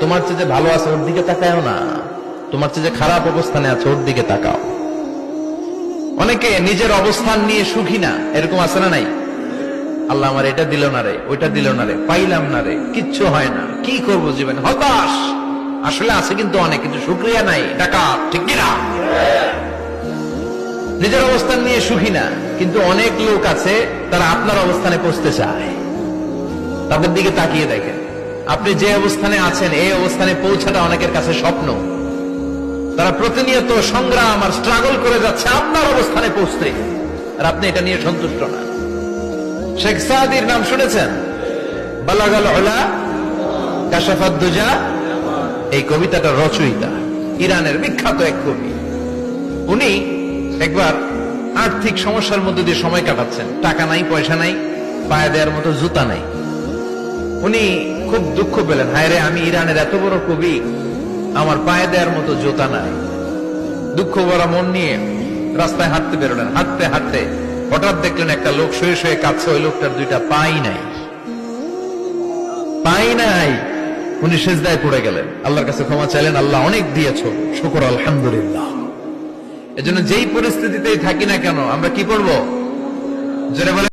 তোমার চেয়ে যে ভালো আছে ওর দিকে তাকাও না, তোমার চেয়ে যে খারাপ অবস্থানে আছে ওর দিকে তাকাও। অনেকে নিজের অবস্থান নিয়ে সুখী না, এরকম আছে না নাই? আল্লাহ আমার এটা দিল না রে, ওইটা দিল না রে, পাইলাম না রে, কিচ্ছু হয় না, কি করব জীবনে, হতাশ। আসলে আছে কিন্তু অনেক, কিন্তু শুকরিয়া নাই, টাকা ঠিক কিনা? নিজের অবস্থান নিয়ে সুখী না, কিন্তু অনেক লোক আছে তারা আপনার অবস্থানে পৌঁছতে চায়। তাদের দিকে তাকিয়ে দেখেন, আপনি যে অবস্থানে আছেন এই অবস্থানে পৌঁছাটা অনেকের কাছে স্বপ্ন। তারা প্রতিনিয়ত সংগ্রাম আর স্ট্রাগল করে যাচ্ছে আপনার অবস্থানে পৌঁছতে, আর আপনি এটা নিয়ে সন্তুষ্ট না। শেখ সাদির নাম শুনেছেন? বালাগাল উলা কাশাফাত দুজা, এই কবিতাটা রচয়িতা ইরানের বিখ্যাত এক কবি। উনি একবার আর্থিক সমস্যার মধ্যে দিয়ে সময় কাটাচ্ছেন, টাকা নাই, পয়সা নাই, পায়ে দেওয়ার মতো জুতা নাই। উনি খুব দুঃখ পেলেন, হায় রে, আমি ইরানের এত বড় কবি, আমার পায়ে দেওয়ার মতো জুতা নাই। দুঃখ ভরা মন নিয়ে রাস্তায় হাঁটতে বেরোলেন। হাঁটতে হাঁটতে হঠাৎ দেখলেন একটা লোক শুয়ে শুয়ে কাঁদছে, ওই লোকটার দুইটা পাই নাই, পাই নাই। উনি সেজদায় পড়ে গেলেন, আল্লাহর কাছে ক্ষমা চাইলেন, আল্লাহ অনেক দিয়েছো, শুকর আলহামদুলিল্লাহ। এজন্য যেই পরিস্থিতিতেই থাকি না কেন আমরা কি করবো? যারা